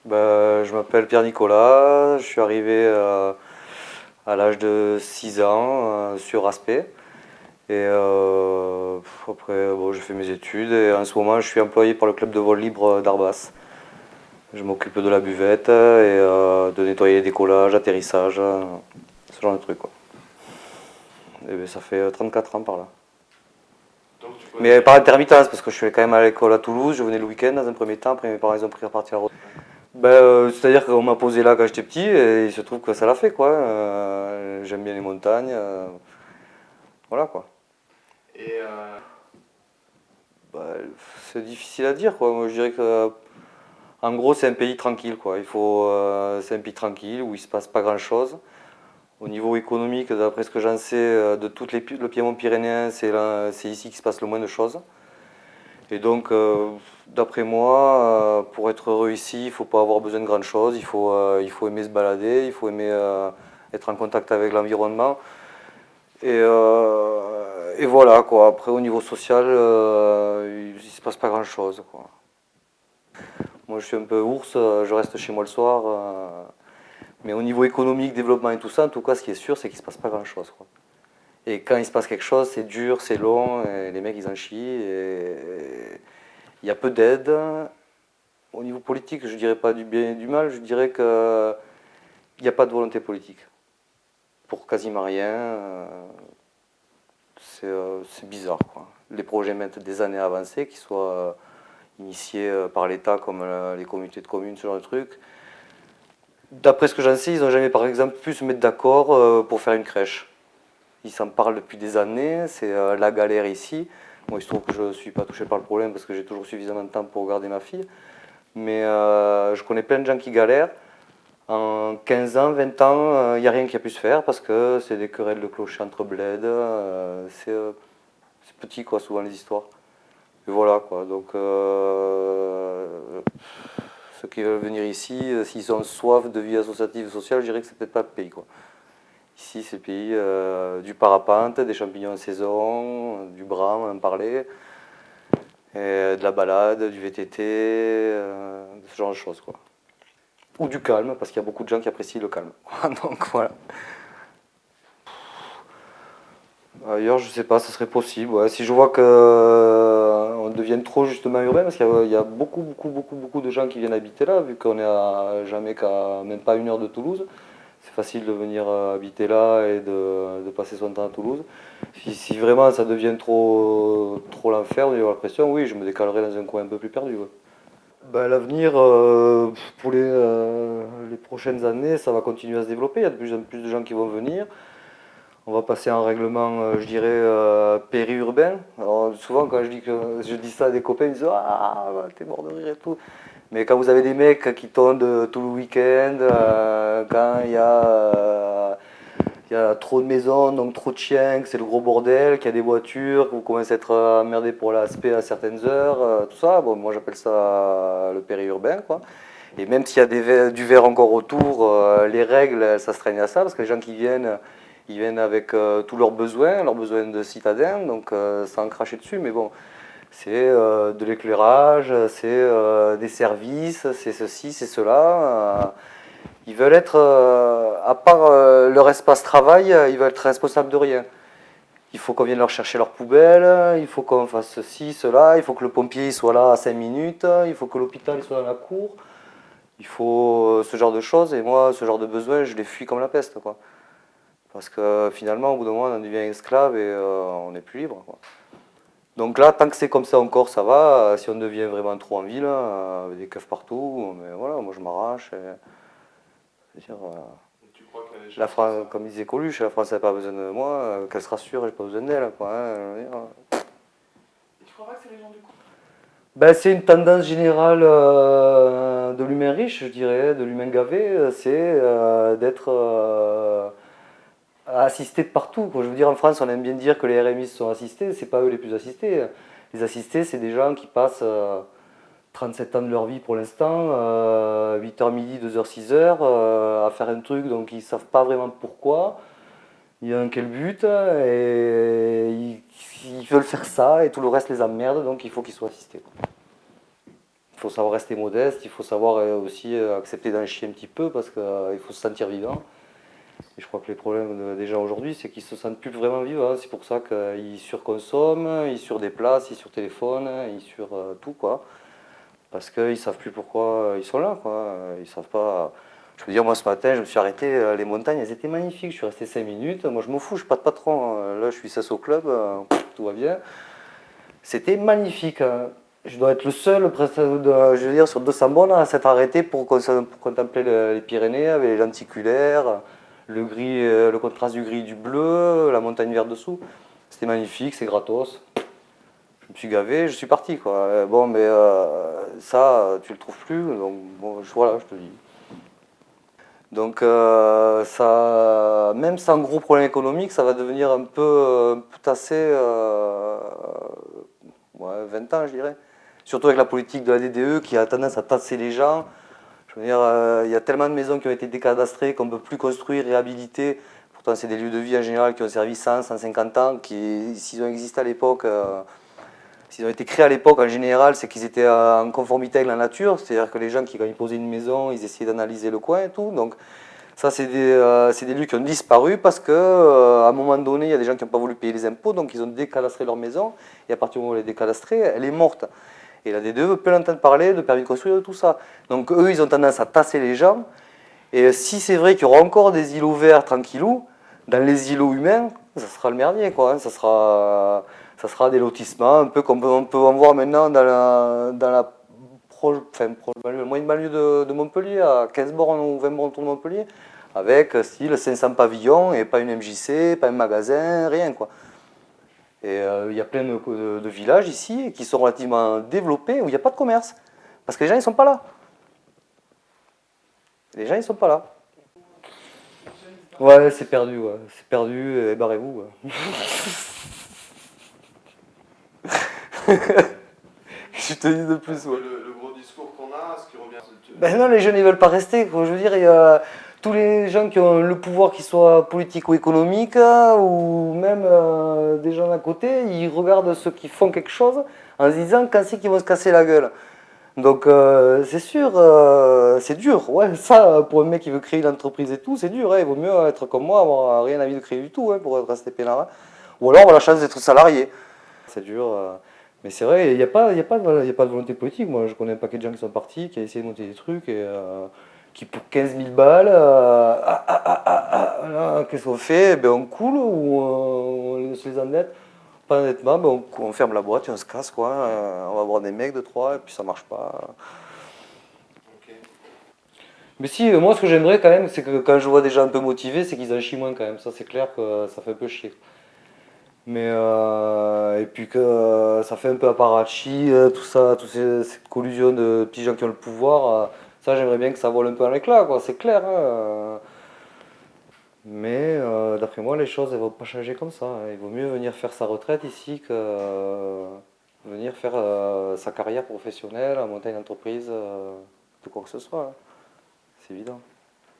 Je m'appelle Pierre-Nicolas, je suis arrivé à l'âge de 6 ans sur Aspect. Après, j'ai fait mes études et en ce moment, je suis employé par le club de vol libre d'Arbas. Je m'occupe de la buvette et de nettoyer les décollages, atterrissage, ce genre de trucs, quoi. Ça fait 34 ans par là. Donc tu Mais connais. par intermittence, parce que je suis quand même à l'école à Toulouse, je venais le week-end dans un premier temps, après mes parents ils ont pris repartir à la retraite. C'est-à-dire qu'on m'a posé là quand j'étais petit et il se trouve que ça l'a fait, quoi. J'aime bien les montagnes, voilà, quoi. Et Bah, c'est difficile à dire, quoi. Moi je dirais que en gros c'est un pays tranquille, quoi. C'est un pays tranquille où il se passe pas grand-chose. Au niveau économique, d'après ce que j'en sais, de tout le Piémont pyrénéen, c'est ici qu'il se passe le moins de choses. Et donc, d'après moi, pour être heureux ici, il ne faut pas avoir besoin de grandes choses. Il faut aimer se balader, il faut aimer être en contact avec l'environnement. Et voilà, quoi. Après, au niveau social, il ne se passe pas grand-chose, quoi. Moi, je suis un peu ours, je reste chez moi le soir. Mais au niveau économique, développement et tout ça, en tout cas, ce qui est sûr, c'est qu'il ne se passe pas grand-chose, quoi. Et quand il se passe quelque chose, c'est dur, c'est long, et les mecs, ils en chient. Et il y a peu d'aide. Au niveau politique, je ne dirais pas du bien et du mal, je dirais qu'il n'y a pas de volonté politique. Pour quasiment rien, c'est bizarre, quoi. Les projets mettent des années à avancer, qu'ils soient initiés par l'État comme les communautés de communes, ce genre de trucs. D'après ce que j'en sais, ils n'ont jamais par exemple pu se mettre d'accord pour faire une crèche. Ils s'en parlent depuis des années, c'est la galère ici. Moi, il se trouve que je ne suis pas touché par le problème parce que j'ai toujours suffisamment de temps pour garder ma fille. Mais je connais plein de gens qui galèrent. En 15 ans, 20 ans, il n'y a rien qui a pu se faire parce que c'est des querelles de clocher entre bleds. C'est petit, quoi, souvent, les histoires. Et voilà, quoi. Donc, ceux qui veulent venir ici, s'ils ont soif de vie associative et sociale, je dirais que c'est peut-être pas le pays, quoi. Ici, c'est le pays du parapente, des champignons en saison, du brame, on en parlait, et de la balade, du VTT, ce genre de choses, quoi. Ou du calme, parce qu'il y a beaucoup de gens qui apprécient le calme. Donc voilà. Ailleurs, je sais pas, ça serait possible. Ouais. Si je vois que on devienne trop justement urbain, parce qu'il y a beaucoup, beaucoup, beaucoup, beaucoup de gens qui viennent habiter là, vu qu'on est à jamais qu'à même pas 1 heure de Toulouse. C'est facile de venir habiter là et de passer son temps à Toulouse. Si vraiment ça devient trop l'enfer, j'ai l'impression, oui, je me décalerai dans un coin un peu plus perdu. Ouais. L'avenir, pour les prochaines années, ça va continuer à se développer. Il y a de plus en plus de gens qui vont venir. On va passer en règlement, je dirais, périurbain. Alors, souvent, quand je dis ça à des copains, ils me disent ah, t'es mort de rire et tout. Mais quand vous avez des mecs qui tondent tout le week-end, quand il y a trop de maisons, donc trop de chiens, que c'est le gros bordel, qu'il y a des voitures, que vous commencez à être emmerdé pour l'aspect à certaines heures, tout ça, bon, moi j'appelle ça le périurbain, quoi. Et même s'il y a du verre encore autour, les règles, ça se traîne à ça, parce que les gens qui viennent, ils viennent avec tous leurs besoins de citadins, donc sans cracher dessus, mais bon, c'est de l'éclairage, c'est des services, c'est ceci, c'est cela. Ils veulent être, à part leur espace travail, ils veulent être responsables de rien. Il faut qu'on vienne leur chercher leurs poubelles, il faut qu'on fasse ceci, cela, il faut que le pompier soit là à 5 minutes, il faut que l'hôpital soit dans la cour. Il faut ce genre de choses, et moi, ce genre de besoins, je les fuis comme la peste, quoi. Parce que finalement, au bout d'un moment, on en devient esclave et on n'est plus libre, quoi. Donc là, tant que c'est comme ça encore, ça va. Si on devient vraiment trop en ville, avec des keufs partout, mais voilà, moi je m'arrache. Je veux dire, tu crois qu'il y a des la chances que France, ça. comme disait Coluche, la France n'a pas besoin de moi, qu'elle se rassure, j'ai pas besoin d'elle, quoi, hein, je veux dire. Et tu crois pas que c'est les gens du coup? C'est une tendance générale de l'humain riche, je dirais, de l'humain gavé, c'est d'être assisté de partout, quoi. Je veux dire, en France, on aime bien dire que les RMI sont assistés, c'est pas eux les plus assistés. Les assistés, c'est des gens qui passent 37 ans de leur vie pour l'instant, 8h midi, 2h 6h, à faire un truc, donc ils savent pas vraiment pourquoi, il y a un quel but, et ils veulent faire ça, et tout le reste les emmerde, donc il faut qu'ils soient assistés, quoi. faut savoir rester modeste, il faut savoir aussi accepter d'en chier un petit peu parce qu'il faut se sentir vivant. Et je crois que les problèmes des gens aujourd'hui, c'est qu'ils se sentent plus vraiment vivants. C'est pour ça qu'ils surconsomment, ils surdéplacent, ils surtéléphonent, ils sur tout, quoi. Parce qu'ils ne savent plus pourquoi ils sont là, quoi. Ils savent pas. Je veux dire, moi ce matin, je me suis arrêté, les montagnes, elles étaient magnifiques. Je suis resté 5 minutes. Moi, je m'en fous, je suis pas de patron. Là, je suis 16 au club, tout va bien. C'était magnifique, hein. Je dois être le seul, presque, je veux dire, sur 200 bornes à s'être arrêté pour contempler les Pyrénées avec les lenticulaires, le gris, le contraste du gris et du bleu, la montagne verte dessous. C'était magnifique, c'est gratos. Je me suis gavé, je suis parti, quoi. Bon, mais ça, tu le trouves plus, donc bon, voilà, je te dis. Donc ça, même sans gros problème économique, ça va devenir un peu tassé, ouais, 20 ans, je dirais. Surtout avec la politique de la DDE qui a tendance à tasser les gens. Je veux dire, il y a tellement de maisons qui ont été décadastrées qu'on ne peut plus construire, réhabiliter. Pourtant, c'est des lieux de vie en général qui ont servi 100, 150 ans, qui, s'ils ont existé à l'époque, s'ils ont été créés à l'époque en général, c'est qu'ils étaient en conformité avec la nature. C'est-à-dire que les gens, quand ils posaient une maison, ils essayaient d'analyser le coin et tout. Donc, ça, c'est des lieux qui ont disparu parce qu'à un moment donné, il y a des gens qui n'ont pas voulu payer les impôts, donc ils ont décadastré leur maison. Et à partir du moment où elle est décadastrée, elle est morte. Et la DDE veut plus l'entendre parler de permis de construire, de tout ça. Donc eux, ils ont tendance à tasser les gens. Et si c'est vrai qu'il y aura encore des îlots verts tranquillou, dans les îlots humains, ça sera le merdier, quoi. Hein. Ça sera des lotissements, un peu comme on peut en voir maintenant dans la moyenne banlieue de Montpellier, à 15 bornes ou 20 bornes autour de Montpellier, avec style 500 pavillons et pas une MJC, pas un magasin, rien, quoi. Et il y a plein de villages ici qui sont relativement développés où il n'y a pas de commerce. Parce que les gens, ils ne sont pas là. Les gens, ils ne sont pas là. Ouais, c'est perdu, ouais. C'est perdu, et barrez-vous. Ouais. Je te dis de plus, ouais. Le gros discours qu'on a, ce qui revient. Ben non, les jeunes, ils veulent pas rester, quoi. Je veux dire, il y a tous les gens qui ont le pouvoir, qu'ils soient politique ou économique, ou même des gens à côté, ils regardent ceux qui font quelque chose en se disant quand c'est qu'ils vont se casser la gueule. Donc c'est sûr, c'est dur. Ouais, ça, pour un mec qui veut créer une entreprise et tout, c'est dur. Hein. Il vaut mieux être comme moi, avoir rien envie de créer du tout, hein, pour rester peinard. Ou alors avoir la chance d'être salarié. C'est dur. Mais c'est vrai, il n'y a pas, y a pas de volonté politique. Moi, je connais un paquet de gens qui sont partis, qui ont essayé de monter des trucs, et qui pour 15 000 balles, qu'est-ce qu'on fait? Ben, on coule ou on se les endette? Pas honnêtement, ben on ferme la boîte et on se casse, quoi. On va voir des mecs, deux, trois, et puis ça marche pas. Ok. Mais si, moi, ce que j'aimerais quand même, c'est que quand je vois des gens un peu motivés, c'est qu'ils en chient moins quand même. Ça, c'est clair que ça fait un peu chier. Mais et puis que ça fait un peu apparatchik, tout ça, cette collusion de petits gens qui ont le pouvoir, ça j'aimerais bien que ça vole un peu en éclat, quoi, c'est clair. Hein. Mais d'après moi, les choses elles vont pas changer comme ça. Hein. Il vaut mieux venir faire sa retraite ici que venir faire sa carrière professionnelle, monter une entreprise, de quoi que ce soit. Hein. C'est évident.